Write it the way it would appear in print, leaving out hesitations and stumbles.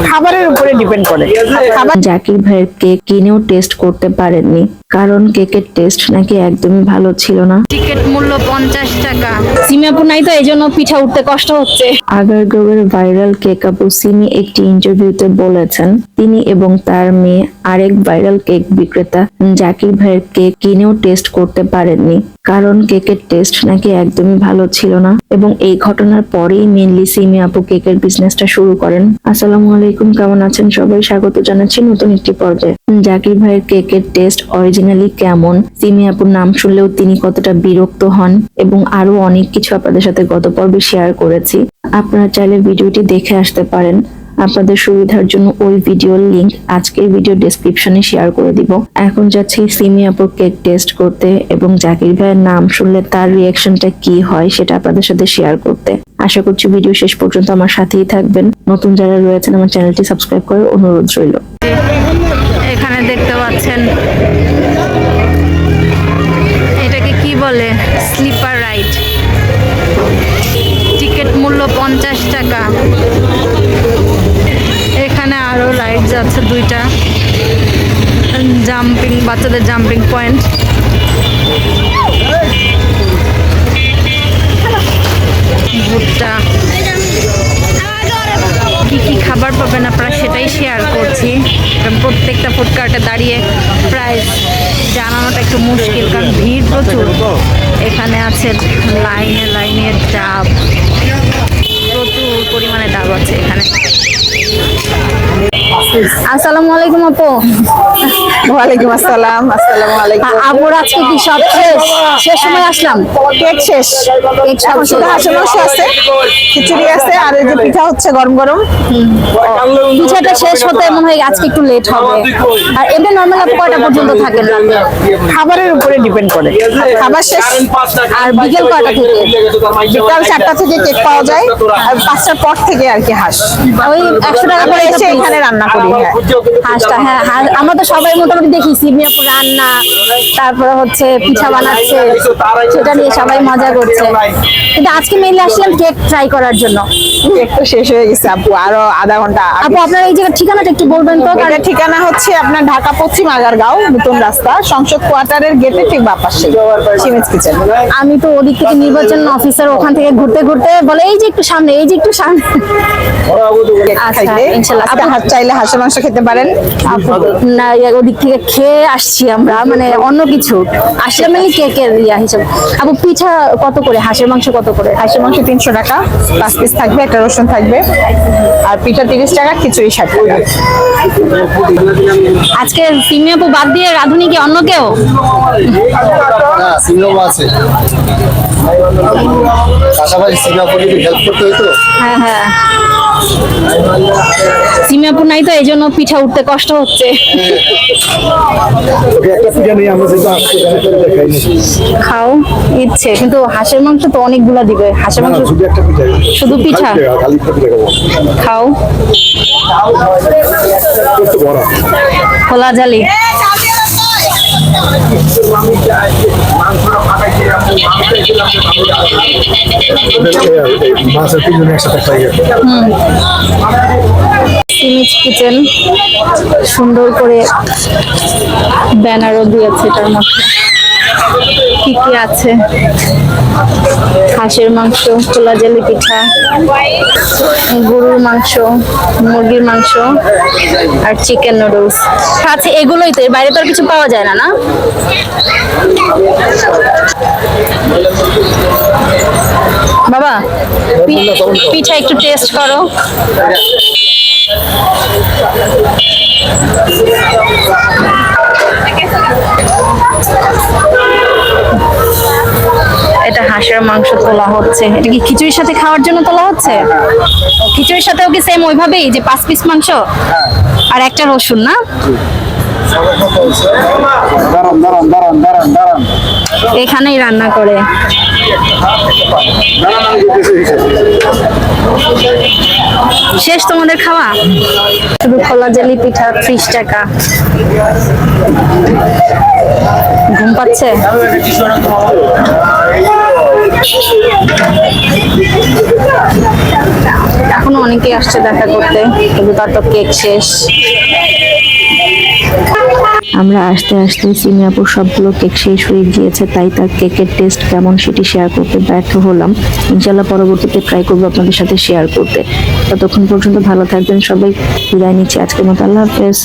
খাবারের উপরে ডিপেন্ড করে। জাকির ভাইয়ের কেক কিনেও টেস্ট করতে পারেননি, কারণ কেকের টেস্ট নাকি একদমই ভালো ছিল না। টিকিট মূল্য 50 টাকা। সিমিয়াপু নাই তো এই জন্য পিঠা উঠতে কষ্ট হচ্ছে। আগারগাঁওয়ের ভাইরাল কেক আপু সিমি একটি ইন্টারভিউতে বলেছেন তিনি এবং তার মেয়ে আরেক ভাইরাল কেক বিক্রেতা জাকির ভাইয়ের কেক কিনেও টেস্ট করতে পারেননি, কারণ কেকের টেস্ট নাকি একদমই ভালো ছিল না। এবং এই ঘটনার পরেই মেনলি সিমি আপু কেকের বিজনেসটা শুরু করেন। আসসালামু আলাইকুম, কেমন আছেন সবাই? স্বাগত জানাচ্ছি নতুন একটি পর্যায়ে। জাকির ভাইয়ের কেকের টেস্ট অরিজিনালি কেমন, সিমি আপুর নাম শুনলেও তিনি কতটা বিরক্ত হন এবং আরো অনেক কিছু আপনাদের সাথে গত পর্বে শেয়ার করেছি। আপনারা চাইলে ভিডিওটি দেখে আসতে পারেন। আপনাদের সুবিধার জন্য ওই ভিডিওর লিংক আজকের ভিডিও ডেসক্রিপশনে শেয়ার করে দিব। এখন যাচ্ছি সিমি আপুর কেক টেস্ট করতে এবং জাকির ভাইয়ের নাম শুনলে তার রিয়াকশনটা কি হয় সেটা আপনাদের সাথে শেয়ার করতে। আশা করছি ভিডিও শেষ পর্যন্ত আমার সাথেই থাকবেন। নতুন যারা রয়েছেন আমার চ্যানেলটি সাবস্ক্রাইব করার অনুরোধ রইল। এখানে দেখতে পাচ্ছেন এটাকে কি বলে, স্লিপার রাইড। টিকিট মূল্য 50 টাকা। এখানে আরো রাইডস আছে দুইটা, জাম্পিং, বাচ্চাদের জাম্পিং পয়েন্ট। ভুট্টা কি কি খাবার পাবেন আপনারা সেটাই শেয়ার করছি। প্রত্যেকটা ফুড কার্টে দাঁড়িয়ে প্রাইস জানানোটা একটু মুশকিল, কারণ ভিড় প্রচুর। এখানে আছে লাইনে লাইনে ডাব, প্রচুর পরিমাণে ডাব আছে এখানে। আসসালামু আলাইকুম আপু। ওয়ালাইকুম আসসালাম। আসসালামু আলাইকুম। আপুর আজকে কি সব শেষ সময় আসলাম? কেক শেষ, কেক সব এখন শুধু হাঁসের মাংস আছে, খিচুড়ি আছে, আর এই যে পিঠা হচ্ছে গরম গরম। পিঠাটা শেষ হতে মনে হয় আজকে একটু লেট হবে। আর এমনি নর্মাল আপু কয়টা পর্যন্ত থাকেন রাতে? খাবারের উপরে ডিপেন্ড করে। খাবার শেষ আর বিকেল কয়টা থেকে? বিকাল 4টা থেকে কেক পাওয়া যায়, আর 5টার পর থেকে আর কি হাঁস। ওই 100 টাকা করে এসে এখানে রান্না করি। হাঁসটা, হ্যাঁ আমরা তো সবাই মোটামুটি দেখি সিমি আপু রান্না, তারপরে হচ্ছে পিঠা বানাচ্ছে, সেটা নিয়ে সবাই মজা করছে। কিন্তু আজকে মেইনলি আসলাম কেক ট্রাই করার জন্য। কেক তো শেষ হয়ে গেছে আপু, আরো আধা ঘন্টা। আপু আপনার এই জায়গার ঠিকানাটা একটু বলবেন তো? এটার ঠিকানা হচ্ছে আপনার ঢাকা পশ্চিম আগারগাঁও নতুন রাস্তা, সংসদ কোয়ার্টারের গেটে ঠিক বাঁ পাশে সিমেজ কিচেন। আমি তো ওদিক থেকে নির্বাচন অফিসার, ওখান থেকে ঘুরতে ঘুরতে বলে এই যে একটু সামনে, এই যে একটু সামনে। আচ্ছা ইনশাআল্লাহ। আপনি হাত চাইলে হাঁসের মাংস খেতে পারেন। না ওদিক থেকে খেয়ে আসছি আমরা, মানে অন্য কিছু আসলে মানে কেকের ইয়া হিসাবে। আপু পিঠা কত করে, হাঁসের মাংস কত করে? হাঁসের মাংস 300 টাকা, 5 পিস থাকবে, একটা রসুন থাকবে, আর পিঠা 30 টাকা, খিচুড়ি 60 টাকা। আজকে সিমি আপু বাদ দিয়ে রাধুনি কি অন্য কেউ? না, সিঙ্গাপুর আছে। পাশাপাশি সিঙ্গাপুর যদি হেল্প করতে হতো। হ্যাঁ হ্যাঁ, সিমি আপু নাই তো এই জন্য পিঠা উঠতে কষ্ট হচ্ছে। একটা পিঠা নিয়ে আমরা যেটা খাও ইচ্ছে, কিন্তু হাঁসের মাংস তো অনেকগুলা দিবে। হাঁসের মাংস শুধু একটা পিঠা, শুধু পিঠা খালি একটা পিঠা খাবো। খাও। কত বড় খোলা জালি। মাছের তিনজন একসাথে খাই। সিমিজ কিচেন সুন্দর করে ব্যানারও দিয়েছে, এটার মধ্যে কি কি আছে? হাঁসের মাংস, খোলা জালি পিঠা, গরুর মাংস, মুরগির মাংস আর চিকেন নুডলস আছে। এগুলোই তো, এর বাইরে তো আর কিছু পাওয়া যায় না। না বাবা, পিঠা একটু টেস্ট করো। এটা হাঁসের মাংস তোলা হচ্ছে। এটা কি খিচুড়ির সাথে খাওয়ার জন্য তোলা হচ্ছে? খিচুড়ির সাথেও কি সেম ওইভাবেই, যে 5 পিস মাংস আর একটা রসুন? না এখানেই রান্না করে। শেষ তোমাদের খাওয়া? শুধু খোলা জালি পিঠা 30 টাকা। ঘুম পাচ্ছে? এখনো অনেকেই আসছে দেখা করতে, কিন্তু তার তো কেক শেষ। আমরা আস্তে আস্তে সিমি আপুর সবগুলো কেক শেষ হয়ে গিয়েছে, তাই তার কেকের টেস্ট কেমন সেটি শেয়ার করতে ব্যর্থ হলাম। ইনশাল্লাহ পরবর্তীতে ট্রাই করবো আপনাদের সাথে শেয়ার করতে। ততক্ষণ পর্যন্ত ভালো থাকবেন সবাই, বিদায় নিচ্ছি আজকের মতো, আল্লাহ হাফেজ।